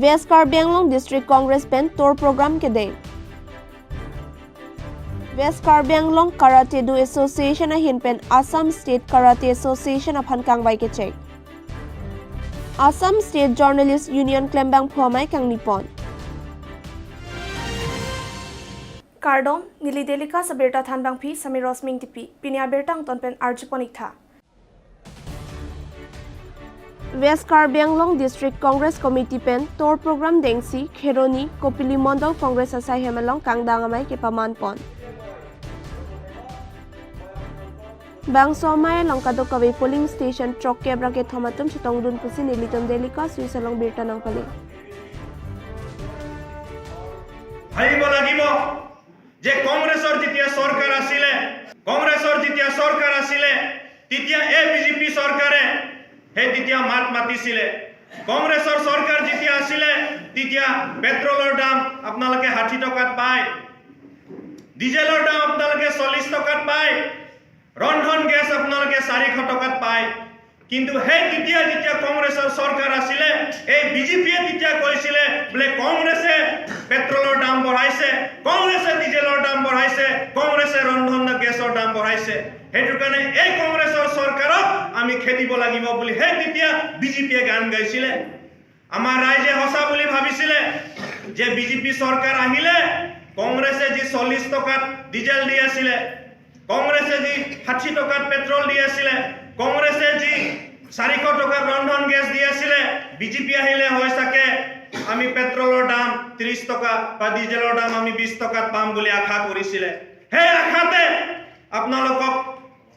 Waste Karbi Anglong district Congress पेन tour program के दे west Karbi Anglong karate do association हिनपेन असम स्टेट कराटे एसोसिएशन अफन कांगबाई के चेक असम स्टेट जर्नलिस्ट यूनियन क्लेम्बांग फॉर्माई कांगनिपन कार्डोम नीली देलिका सबेरता थानबांग फी समीर रोसमिंग टिपी पिनिया बेरतांग तोनपेन अर्जुपनिक था west Karbi Anglong district Congress committee पेन टूर प्रोग्राम देंसी खेरोनी कोपिली मंडल कांग्रेस असाई हेमलॉन्ग कांगदांगामाई के पमानपन बांगसोमाय लंकादो कवे पोलिंग स्टेशन ट्रक केब्रा के थमातुम चितोंगदुन पुसी नीलितन देलिका सुइसलंग बेरतानांग पले ভাবিব লাগিব যে কংগ্ৰেছৰ যেতিয়া চৰকাৰ আছিলে তেতিয়া এই বিজেপি চৰকাৰে তেতিয়া মাত মাতিছিলে কংগ্ৰেছৰ চৰকাৰ যেতিয়া আছিলে তেতিয়া পেট্ৰলৰ দাম আপোনালোকে 60 টকাত পায় ডিজেলৰ দাম আপোনালোকে 40 টকাত পায় ৰন্ধন গেছ আপোনালোকে 400 টকাত পায় কিন্তু তেতিয়া যেতিয়া কংগ্ৰেছৰ চৰকাৰ আছিলে এই বিজেপিয়ে তেতিয়া কৈছিলে বলে কংগ্ৰেছে পেট্ৰলৰ দাম বঢ়াইছে কংগ্ৰেছে ডিজেলৰ দাম বঢ়াইছে কংগ্ৰেছে ৰন্ধন গেছৰ দাম বঢ়াইছে হেতু কাৰণে এই কংগ্ৰেছৰ চৰকাৰক আমি খেদিব লাগিব বুলি তেতিয়া বিজেপিয়ে গান গাইছিলে আমাৰ ৰাইজে হসা বুলি ভাবিছিলে যে বিজেপি চৰকাৰ আহিলে কংগ্ৰেছে যি 40 টকাত ডিজেল দি আছিলে কংগ্ৰেছে যি 60 টকাত পেট্ৰল দি আছিলে কংগ্ৰেছে যি 400 টকাত ৰন্ধন গেছ দি আছিলে বিজেপি আহিলে হয় সাকে আমি পেট্ৰলৰ দাম 30 টকা বা ডিজেলৰ দাম আমি 20 টকাত পাম বুলি আশা কৰিছিলে হে আশাতে আপোনালোকক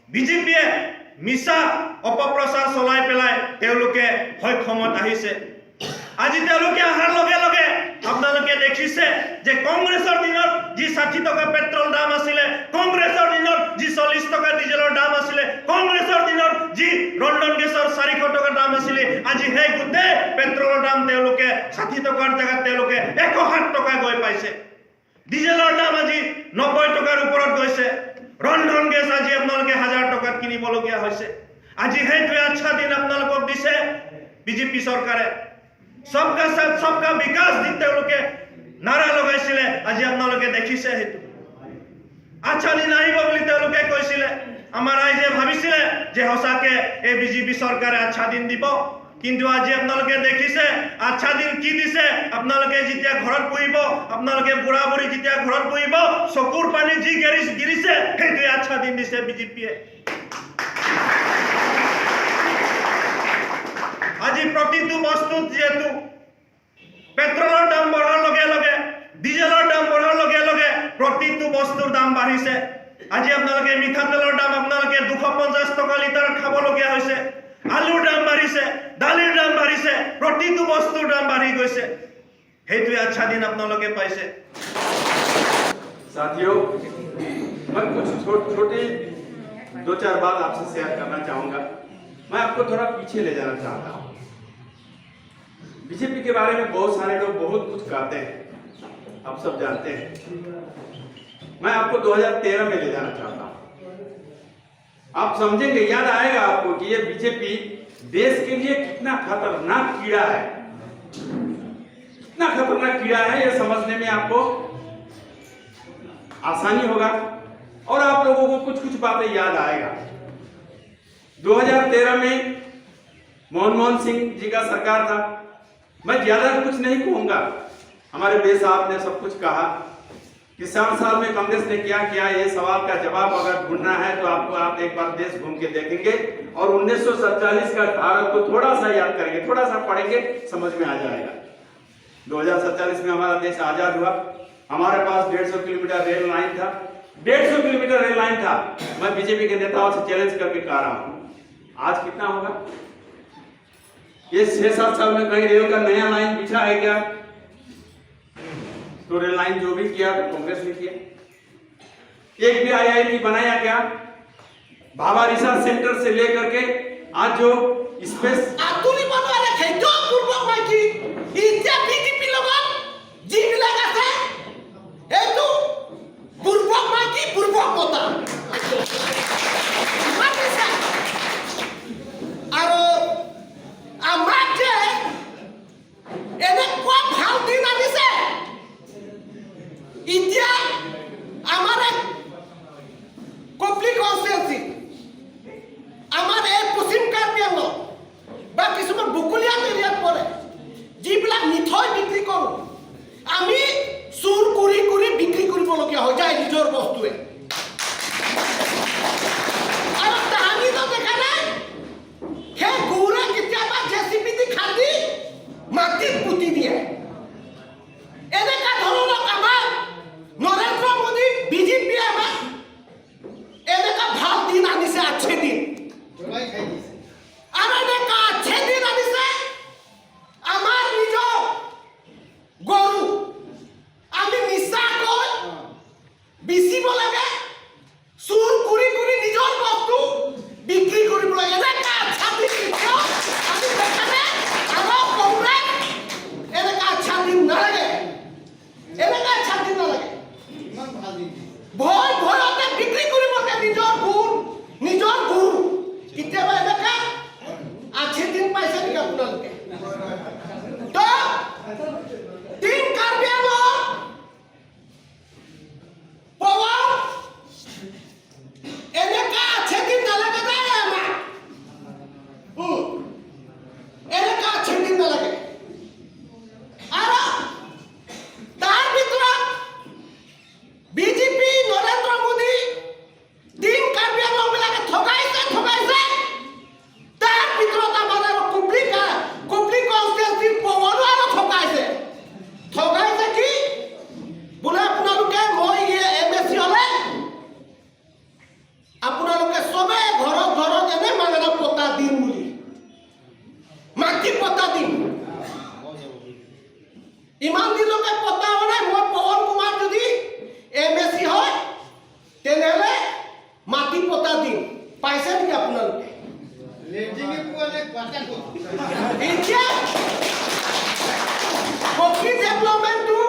বিজেপিয়ে মিছা অপপ্ৰচাৰ চলাই পেলাই তেওঁলোকে হয় ক্ষমত আহিছে আজি তেওঁলোকে আহাৰ লগে লগে আপোনালোকে দেখিছে যে কংগ্ৰেছৰ দিনত যি 60 টকা পেট্ৰল দাম আছিলে কংগ্ৰেছৰ দিনত যি 40 টকা ডিজেলৰ দাম আছিলে কংগ্ৰেছৰ দিনত যি ৰন্ধন গেছৰ 400 টকা দাম আছিলে আজি হে গুটে পেট্ৰলৰ দাম তেওঁলোকে 60 টকাৰ জায়গাত তেওঁলোকে 160 টকা গৈ পাইছে ডিজেলৰ দাম আজি 90 টকাৰ ওপৰত গৈছে ৰন্ধন গেছ আজি আপোনালোকে 1000 টকাত কিনিবলগীয়া হৈছে আজি হেইটোৱে আচ্ছা দিন আপোনালোকক দিছে বিজেপি চৰকাৰে सबका साथ सबका विकास दिते लोके नारा लगाइছিলে আজি আপোনালোকে দেখিছে হেতু আচ্ছা দিন আহিব বুলি তেওঁলোকে কৈছিলে আমাৰ ৰাইজে ভাবিছিলে যে হসাকে এই বিজেপি চৰকাৰে আচ্ছা দিন দিব কিন্তু আজি আপোনালোকে দেখিছে আচ্ছা দিন কি দিছে আপোনালোকে যেতিয়া ঘৰত বহিব আপোনালোকে বুঢ়া বুঢ়ী যেতিয়া ঘৰত বহিব চকুৰ পানী যি গিৰিছে হেতু আচ্ছা দিন দিছে বিজেপিয়ে আজি প্ৰতিটো বস্তু যেহেতু পেট্ৰলৰ দাম বঢ়াৰ লগে লগে ডিজেলৰ দাম বঢ়াৰ লগে লগে প্ৰতিটো বস্তুৰ দাম বাঢ়িছে আজি আপোনালোকে মিঠাতেলৰ দাম আপোনালোকে 250 টকা লিটাৰ খাবলগীয়া হৈছে আলুৰ দাম বাঢ়িছে দালিৰ দাম বাঢ়িছে প্ৰতিটো বস্তুৰ দাম বাঢ়ি গৈছে হেতুৱে আচ্ছা দিন আপোনালোকে পাইছে साथियों मैं कुछ छोटी 2-4 बात आपसे शेयर करना चाहूंगा मैं आपको थोड़ा पीछे ले जाना चाहता हूँ बीजेपी के बारे में बहुत सारे लोग बहुत कुछ कहते हैं आप सब जानते हैं मैं आपको 2013 में ले जाना चाहता हूँ आप समझेंगे याद आएगा आपको कि ये बीजेपी देश के लिए कितना खतरनाक कीड़ा है कितना खतरनाक कीड़ा है ये समझने में आपको आसानी होगा और आप लोगों को कुछ कुछ बातें याद आएगा 2013 में मनमोहन सिंह जी का सरकार था मैं ज्यादा कुछ नहीं कहूंगा हमारे भाई साहब ने सब कुछ कहा कि 7 साल में कांग्रेस ने क्या किया ये सवाल का जवाब अगर ढूंढना है तो आपको आप एक बार देश घूम के देखेंगे और 1947 का भारत को थोड़ा सा याद करेंगे थोड़ा सा पढ़ेंगे समझ में आ जाएगा 2047 में हमारा देश आजाद हुआ हमारे पास 150 किलोमीटर रेल लाइन था 150 किलोमीटर रेल लाइन था मैं बीजेपी के नेताओं से चैलेंज करके कह रहा हूं आज कितना होगा ये 6-7 साल में कहीं रेल का नया लाइन बिछा है क्या तो रेल लाइन जो भी किया तो कांग्रेस ने किया एक भी आईआईटी बनाया क्या भाभा रिसर्च सेंटर से लेकर के आज जो स्पेस आधुनिक बनवाले थे जो पूर्व माइकी इत्या बीजेपी लोगन जीव लगा थे ए तो पूर्व माइकी पूर्व पोता और আমাকে এনে কোৱা দিবলগীয়া হৈ যায় নিজৰ বস্তুৱে আৰু তাহানিতো দেখা নাই সেই গৌৰে কেতিয়াবা জেচিপি দি খান্দি মাটিত পুতি দিয়ে এনেকা ধৰণৰ আমাৰ নৰেন্দ্ৰ মোদী বিজেপিয়ে আমাক এনেকা ভাল দিন আনিছে আচ্ছে দিন আৰু এনেকা আচ্ছে দিন আনিছে আমাৰ নিজৰ গৰু আমি মিছাকৈ বেচিব লাগে চুৰ কৰি কৰি নিজৰ বস্তু বিক্ৰী কৰিব লাগে এনেকা আচ্ছা দিন আমি দেখা নাই আৰু কংগ্ৰেছ এনেকা আচ্ছা দিন নালাগে এনেকা আচ্ছা দিন নালাগে ভয় ভয়তে বিক্ৰী কৰিব লাগে নিজৰ গুৰ কেতিয়াবা এনেকা আচ্ছা দিন পাইছে নেকি আপোনালোকে তো তিন কাৰ্বি আংলং পৱাৰ এনেকা আচ্ছা দিন নালাগে দেই আমাক এনেকা আচ্ছা দিন নালাগে আৰু তাৰ ভিতৰত বিজেপি নৰেন্দ্ৰ মোদী তিন কাৰ্বি আংলং বিলাকে ঠগাইছে তাৰ ভিতৰত আমাৰ আৰু কুবলি কনষ্টিটুৱেঞ্চিৰ পৱাৰো আৰু ঠগাইছে কি বোলে আপোনালোকে মই MSC হ'লে আপোনালোকে চবে ঘৰত এনে মাগনা পতা দিম বুলি মাটি পতা দিম ইমান দিনলৈকে পতা হোৱা মই পৱন কুমাৰ যদি MSC হয় তেনেহ'লে মাটি পতা দিম পাইছে নেকি আপোনালোকে এতিয়া কফি ডেভেলপমেণ্টটো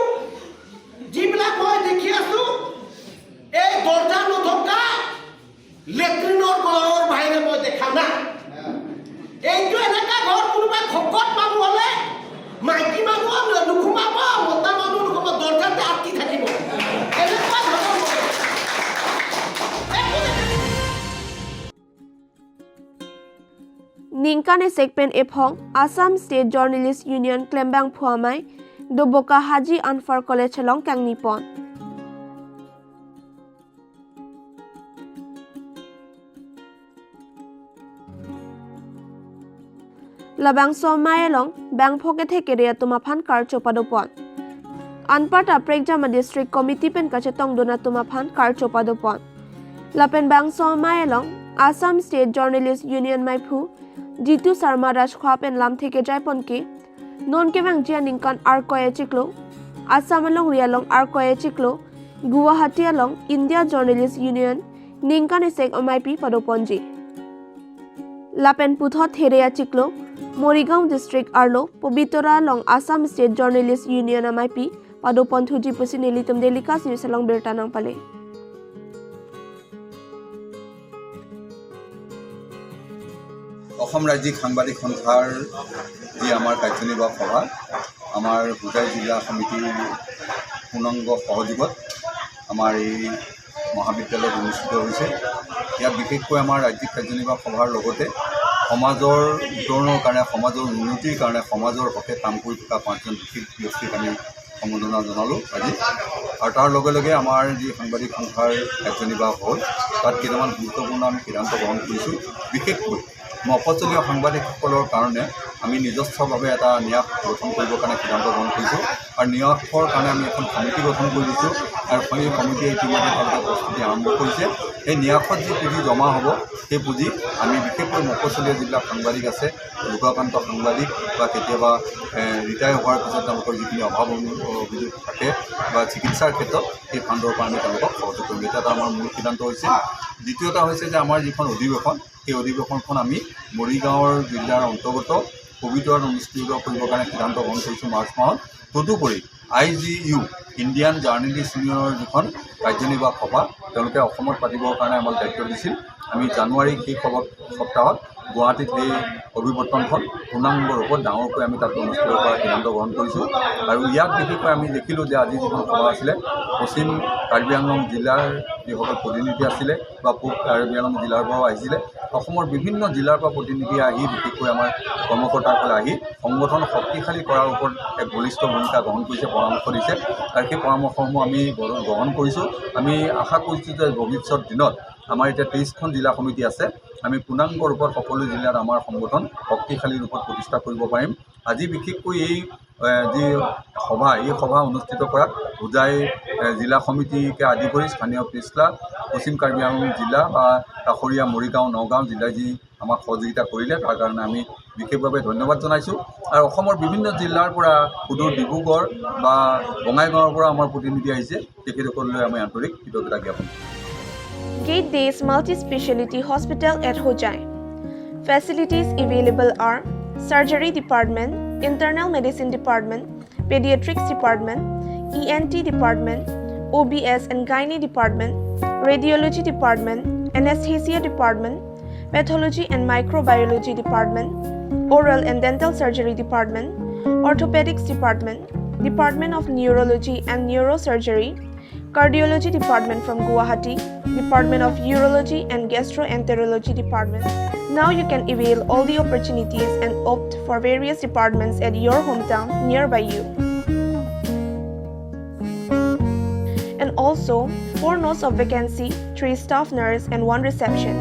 যিবিলাক মই দেখি আছো এই দৰ্জা নথকা লেট্ৰিনৰ ঘৰৰ বাহিৰে মই দেখা নাই এইটো এনেকা ঘৰ কোনোবা শকত মানুহ হ'লে মাইকী মানুহ নুসুমাব মতা মানুহ নুসুমাব দৰ্জাতে আটকি থাকিব এনেকুৱা ধৰণৰ Ningkane sekpen ephong Assam State Journalist Union Klembang Phuamai Doboka Haji Anfar College Long Kang Nipon Labang Somai Long Bang Pocket Hekeria Tumaphan Karchopadopon Anpata Pregjama District Committee Pen Kachetong Dona Tumaphan Karchopadopon Lapen Bang Somai Long Assam State Journalist Union Maipu Jitu Sarma Raj Khwapen Lam Theke Jaiponke Non Kevang Jia Ningkan Arkoye Chiklo Assam Along Rialong Arkoye Chiklo Guwahati Along India Journalist Union Ningkan Esek Omaipi Padoponji Lapen Puthot Herea Chiklo Morigaon District Arlo Pobitora Long Assam State Journalist Union Amaipi Padopon Thuji Pusinelitum Delikas News Along Bertanang Pale Assam ৰাজ্যিক সাংবাদিক সন্থাৰ যি আমাৰ কাৰ্যনিৰ্বাহক সভা আমাৰ হোজাই জিলা সমিতিৰ পূৰ্ণাংগ সহযোগত আমাৰ এই মহাবিদ্যালয়ত অনুষ্ঠিত হৈছে ইয়াত বিশেষকৈ আমাৰ ৰাজ্যিক কাৰ্যনিৰ্বাহক সভাৰ লগতে সমাজৰ উত্তৰণৰ কাৰণে সমাজৰ উন্নতিৰ কাৰণে সমাজৰ হকে কাম কৰি থকা 5জন বিশেষ ব্যক্তিক আমি সম্বোধনা জনালোঁ আজি আৰু তাৰ লগে লগে আমাৰ যি সাংবাদিক সন্থাৰ কাৰ্যনিৰ্বাহক হ'ল তাত কেইটামান গুৰুত্বপূৰ্ণ আমি সিদ্ধান্ত গ্ৰহণ কৰিছোঁ বিশেষকৈ মফচলীয়া সাংবাদিকসকলৰ কাৰণে আমি নিজস্বভাৱে এটা ন্যাস গঠন কৰিবৰ কাৰণে সিদ্ধান্ত গ্ৰহণ কৰিছোঁ আৰু ন্যাসৰ কাৰণে আমি এখন কমিটি গঠন কৰি দিছোঁ আৰু সেই কমিটিয়ে ইতিমধ্যে তেওঁলোকে প্ৰস্তুতি আৰম্ভ কৰিছে এই ন্যাসত যি পুঁজি জমা হ'ব সেই পুঁজি আমি বিশেষকৈ মফচলীয়া যিবিলাক সাংবাদিক আছে লোকাকান্ত সাংবাদিক বা কেতিয়াবা ৰিটায়াৰ হোৱাৰ পিছত তেওঁলোকৰ যিখিনি অভাৱ অভিযোগ থাকে বা চিকিৎসাৰ ক্ষেত্ৰত সেই ফাণ্ডৰ পৰা আমি তেওঁলোকক সহযোগ কৰিম এতিয়া এটা আমাৰ মূল সিদ্ধান্ত হৈছে দ্বিতীয়টা হৈছে যে আমাৰ যিখন অধিৱেশন সেই অধিৱেশনখন আমি মৰিগাঁৱৰ জিলাৰ অন্তৰ্গত পবিতৰাত অনুষ্ঠিত কৰিবৰ কাৰণে সিদ্ধান্ত গ্ৰহণ কৰিছোঁ মাৰ্চ মাহত তদুপৰি IGU ইণ্ডিয়ান জাৰ্নেলিষ্ট ইউনিয়নৰ যিখন কাৰ্যনিৰ্বাহক সভা তেওঁলোকে অসমত পাতিবৰ কাৰণে আমাক দায়িত্ব দিছিল আমি জানুৱাৰীৰ শেষ সপ্তাহত গুৱাহাটীত এই অভিৱৰ্তনখন পূৰ্ণাংগ ৰূপত ডাঙৰকৈ আমি তাত অনুষ্ঠিত কৰাৰ সিদ্ধান্ত গ্ৰহণ কৰিছোঁ আৰু ইয়াত বিশেষকৈ আমি দেখিলোঁ যে আজি যিখন সভা আছিলে পশ্চিম কাৰ্বি আংলং জিলাৰ যিসকল প্ৰতিনিধি আছিলে বা পূব কাৰ্বি আংলং জিলাৰ পৰাও আহিছিলে অসমৰ বিভিন্ন জিলাৰ পৰা প্ৰতিনিধি আহি বিশেষকৈ আমাৰ কৰ্মকৰ্তাসকলে আহি সংগঠন শক্তিশালী কৰাৰ ওপৰত এক বলিষ্ঠ ভূমিকা গ্ৰহণ কৰিছে, পৰামৰ্শ দিছে। আৰু সেই পৰামৰ্শসমূহ আমি গ্ৰহণ কৰিছোঁ। আমি আশা কৰিছোঁ যে ভৱিষ্যত দিনত আমাৰ এতিয়া 23খন জিলা সমিতি আছে, আমি পূৰ্ণাংগ ৰূপত সকলো জিলাত আমাৰ সংগঠন শক্তিশালী ৰূপত প্ৰতিষ্ঠা কৰিব পাৰিম। আজি বিশেষকৈ এই যি সভা, এই সভা অনুষ্ঠিত কৰাত হোজাই জিলা সমিতিকে আদি কৰি স্থানীয় পিছলা, পশ্চিম কাৰ্বি আংলং জিলা বা কাষৰীয়া মৰিগাঁও, নগাঁও জিলাই যি আমাক সহযোগিতা কৰিলে তাৰ কাৰণে আমি বিশেষভাৱে ধন্যবাদ জনাইছোঁ। আৰু অসমৰ বিভিন্ন জিলাৰ পৰা সুদূৰ ডিব্ৰুগড় বা বঙাইগাঁৱৰ পৰা আমাৰ প্ৰতিনিধি আহিছে, তেখেতসকললৈ আমি আন্তৰিক কৃতজ্ঞতা জ্ঞাপন কৰিছোঁ। Gate Days Multi-Speciality Hospital at Hojai. Facilities available are Surgery Department, Internal Medicine Department, Pediatrics Department, ENT Department, OBS and Gynae Department, Radiology Department, Anesthesia Department, Pathology and Microbiology Department, Oral and Dental Surgery Department, Orthopedics Department, Department of Neurology and Neurosurgery, Cardiology Department from Guwahati, Department of Urology and Gastroenterology Department. Now you can avail all the opportunities and opt for various departments at your hometown nearby you. And also 4 notes of vacancy, 3 staff nurse and 1 reception.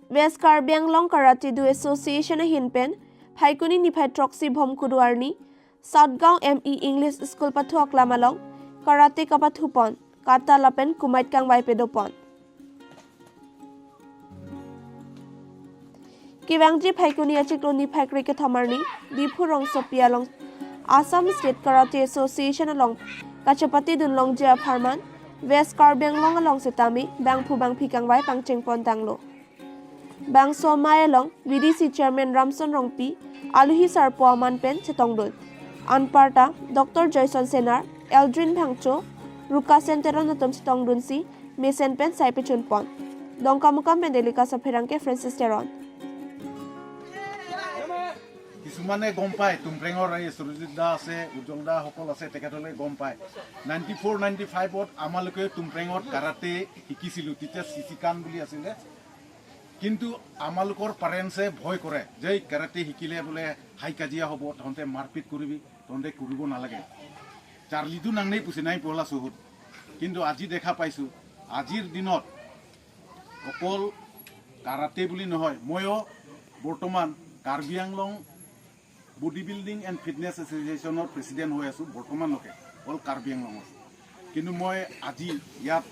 West Karbi Anglong Karate Do Association Hinpen, Paikuni Nipai Troxy Bomkuduarni, Southgaon ME English School Patuak Lamalong, Karate Kapatupon, Kata Lapen Kumait Kang Pedopon. Kivangji Paikuni Achiklo Nipai Cricket Hamarni, Dipurong Sophia Long, Assam State Karate Association along, Kachapati Dunlong Jia Parman, West Karbi Anglong along Setami, Bang Pubang Pikang Wai Pangcheng Pontanglo. Bang Somayalong, VDC Chairman Ramson Rongpi, Aluhi Sarpo Aman Pen Chetongdul, Anparta, Dr. Joyson Senar, Eldrin Bangcho, Ruka Centeron Natom Chetongdunsi, Mason Pen Saipechun Pon, Donkamukam Pendelika Sapirangke Francis Teron. কিছুমানে গম পায় তুমপ্ৰেঙৰ এই সুৰজিত দা আছে, উজ্জ্বল দা সকল আছে, তেখেতলৈ গম পায় 94-95ত আমালোকে তুমপ্ৰেঙত কাৰাটে শিকিছিলোঁ। তেতিয়া চিচিকান বুলি আছিলে, কিন্তু আমালোকৰ পেৰেণ্টছে ভয় কৰে যে কাৰাটে শিকিলে বোলে হাই কাজিয়া হ'ব, তহঁতে মাৰপিট কৰিবি, তহঁতে কৰিব নালাগে। চাৰ্লিটো নাংনেই পুচি নাই পহলা চহুত। কিন্তু আজি দেখা পাইছোঁ, আজিৰ দিনত অকল কাৰাটে বুলি নহয়, ময়ো বৰ্তমান Karbi Anglong body building and fitness এছ'চিয়েশ্যনৰ প্ৰেচিডেণ্ট হৈ আছোঁ বৰ্তমানলৈকে, অল কাৰ্বি আংলঙত। কিন্তু মই আজি ইয়াত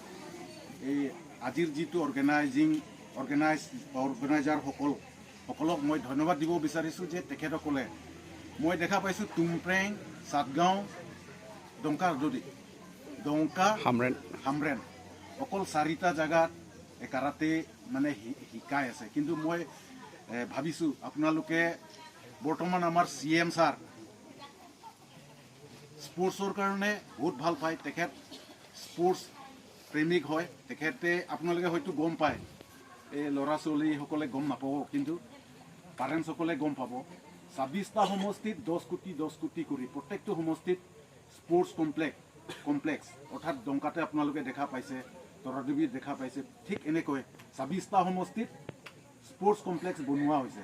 এই আজিৰ যিটো অৰ্গেনাইজাৰসকলক মই ধন্যবাদ দিব বিচাৰিছোঁ যে তেখেতসকলে মই দেখা পাইছোঁ তুমপ্ৰেং, চাটগাঁও, ডংকা হামৰেন অকল 4টা জেগাত কাৰাটে মানে শিকাই আছে। কিন্তু মই ভাবিছোঁ আপোনালোকে বৰ্তমান আমাৰ CM ছাৰ স্পৰ্টছৰ কাৰণে বহুত ভাল পায়, তেখেত স্পৰ্টছ প্ৰেমিক হয়। তেখেতে আপোনালোকে হয়তো গম পায়, এই ল'ৰা ছোৱালীসকলে গম নাপাব, কিন্তু পেৰেণ্টছসকলে গম পাব। 26টা সমষ্টিত 10 কোটি কৰি প্ৰত্যেকটো সমষ্টিত স্পৰ্টছ কমপ্লেক্স অৰ্থাৎ ডংকাতে আপোনালোকে দেখা পাইছে, তৰাদেৱীত দেখা পাইছে, ঠিক এনেকৈ 26টা সমষ্টিত স্পৰ্টছ কমপ্লেক্স বনোৱা হৈছে।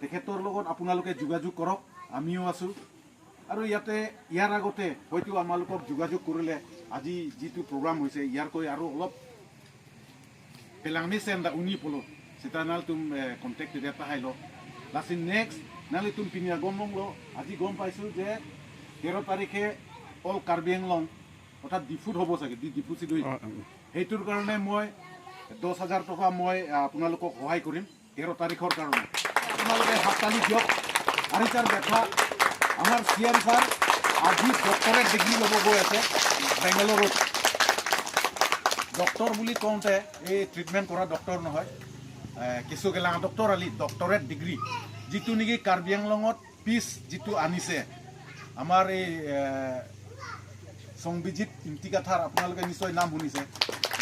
তেখেতৰ লগত আপোনালোকে যোগাযোগ কৰক, আমিও আছোঁ। আৰু ইয়াৰ আগতে হয়তো আমালোকক যোগাযোগ কৰিলে আজি যিটো প্ৰগ্ৰাম হৈছে ইয়াৰকৈ আৰু অলপ পেলাংনি চেণ্ডা উনি পলো সেটা নাল তুম কণ্টেক্ট এটা হাইলো লাসি নেক্সট নালে তুম পিনিয়া গম লো আজি গম পাইছোঁ যে 13 তাৰিখে অল কাৰ্বি আংলং অৰ্থাৎ ডিফুত হ'ব চাগে, ডিফু চিডুই। সেইটোৰ কাৰণে মই 10,000 টকা মই আপোনালোকক সহায় কৰিম 13 তাৰিখৰ কাৰণে। আপোনালোকে হাততালি দিয়ক। আৰু তাৰ দেখা আমাৰ CM ছাৰ আজি ডক্টৰেট ডিগ্ৰী ল'ব গৈ আছে বেংগালুৰুত। ডক্টৰ বুলি কওঁতে এই ট্ৰিটমেণ্ট কৰা ডক্টৰ নহয়, কিছু গেলা ডক্টৰ আলি ডক্টৰেট ডিগ্ৰী, যিটো নেকি কাৰ্বি আংলঙত পিছ যিটো আনিছে আমাৰ এই সংবিজিত ইমতিকাথাৰ, আপোনালোকে নিশ্চয় নাম শুনিছে।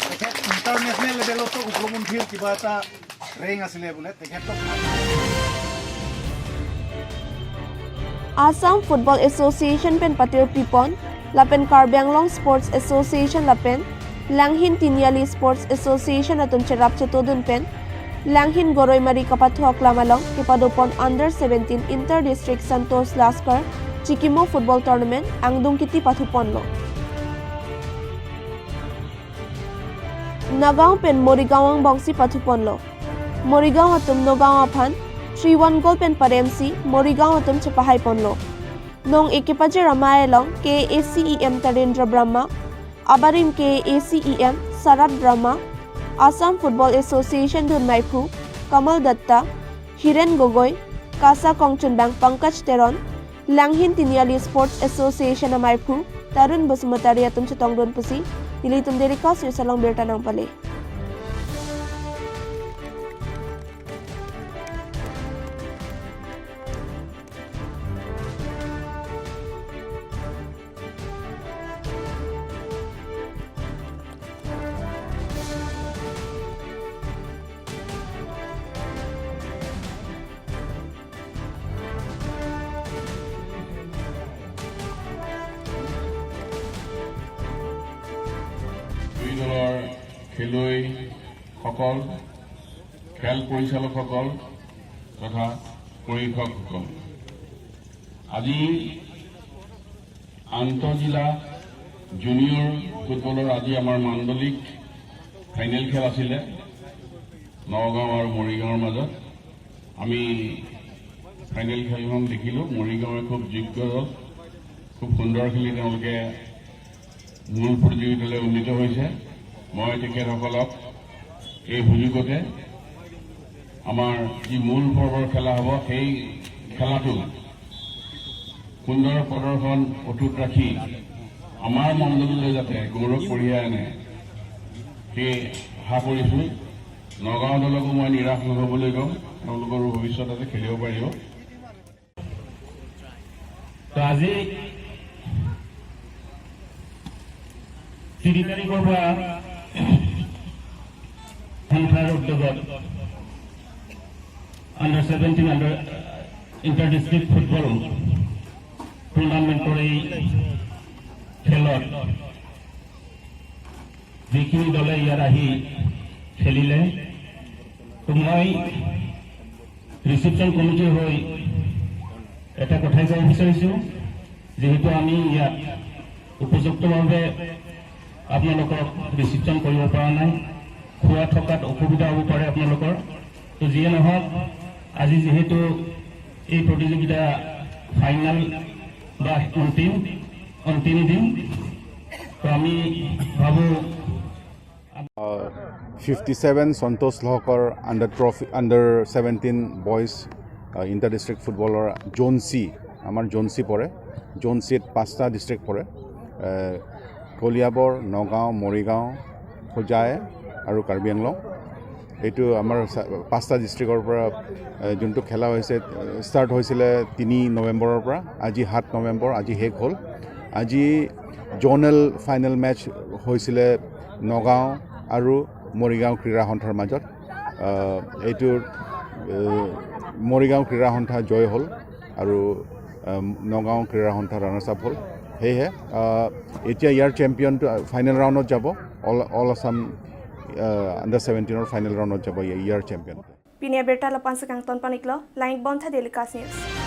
তেখেত ইণ্টাৰনেশ্যনেল লেভেলতো উগ্ৰপন্থীৰ কিবা এটা ৰেংক আছিলে বোলে, তেখেতক Assam Football Association pen patir pipon Lapen Karbi Anglong Sports Association lapen Langhin Tiniali Sports Association atun cherap chetodun pen Langhin Goroimari Kapathuak Lamalong Kipadopon Under 17 Inter-District Santos Laskar Chikimo Football Tournament Angdung Kiti Pathuponlo Nagaon pen Morigawang Bongsi Pathuponlo Morigao atum Nogao aphan 3-1 goal pen paremsi Morigao atum Chepahai ponlo Nong ekipaje Ramayalong KACEM Tarendra Brahma Abarim KACEM Sarat Brahma Assam Football Association Dun Maiphu Kamal Datta Hiren Gogoi Kasa Kongchunbang Pankaj Teron Langhin Tiniali Sports Association Maiphu Tarun Basmatari atum Chetong Don Pusi Dilitum Derika Salong Berta Nang Pale দুই দলৰ খেলুৱৈসকল খেল পৰিচালকসকল তথা পৰীক্ষকসকল আজি আন্তঃজিলা junior ফুটবলৰ আজি আমাৰ মাণ্ডলিক ফাইনেল খেল আছিলে নগাঁও আৰু মৰিগাঁৱৰ মাজত আমি ফাইনেল খেলখন দেখিলোঁ মৰিগাঁৱে খুব যোগ্য দল খুব সুন্দৰ খেলি তেওঁলোকে মূল প্ৰতিযোগিতালৈ উন্নীত হৈছে মই তেখেতসকলক এই সুযোগতে আমাৰ যি মূল পৰ্বৰ খেলা হ'ব সেই খেলাটো সুন্দৰ প্ৰদৰ্শন অটুট ৰাখি আমাৰ মণ্ডললৈ যাতে গৌৰৱ কঢ়িয়াই আনে সেই আশা কৰিছোঁ নগাঁও দলকো মই নিৰাশ নহ'বলৈ কম তেওঁলোকৰো ভৱিষ্যততে খেলিব পাৰিব আজি 3 তাৰিখৰ পৰা সংখ্যাৰ উদ্যোগত under 17 under inter district football টুৰ্ণামেণ্টৰ এই খেলত যিখিনি দলে ইয়াত আহি খেলিলে মই ৰিচিপশ্যন কমিটিৰ হৈ এটা কথাই ক'ব বিচাৰিছোঁ যেহেতু আমি ইয়াত উপযুক্তভাৱে আপোনালোকক ৰিচিপশ্যন কৰিব পৰা নাই খোৱা থকাত অসুবিধা হ'ব পাৰে আপোনালোকৰ তো যিয়ে নহওক আজি যেহেতু এই প্ৰতিযোগিতা ফাইনেল বা অন্তিম দিন তো আমি ভাবোঁ 57 Santosh Lahkar under 17 boys inter district ফুটবলৰ জোন চি আমাৰ জোন চি পৰে জোন চিত 5টা ডিষ্ট্ৰিক্ট পৰে কলিয়াবৰ নগাঁও মৰিগাঁও হোজাই আৰু কাৰ্বি আংলং এইটো আমাৰ 5টা ডিষ্ট্ৰিক্টৰ পৰা যোনটো খেলা হৈছে ষ্টাৰ্ট হৈছিলে 3 নৱেম্বৰৰ পৰা আজি 7 নৱেম্বৰ আজি শেষ হ'ল আজি জোনেল ফাইনেল মেচ হৈছিলে নগাঁও আৰু মৰিগাঁও ক্ৰীড়া সন্থাৰ মাজত এইটোৰ মৰিগাঁও ক্ৰীড়া সন্থা জয় হ'ল আৰু নগাঁও ক্ৰীড়া সন্থা ৰানাৰ্ছ আপ হ'ল সেয়েহে এতিয়া ইয়াৰ চেম্পিয়নটো ফাইনেল ৰাউণ্ডত যাব অল আছাম আণ্ডাৰ 17ৰ ফাইনেল ৰাউণ্ডত যাব ইয়াৰ champion Pinia Berta Lapan Sekang Ton Paniklo, Lain Bonta Delikas News.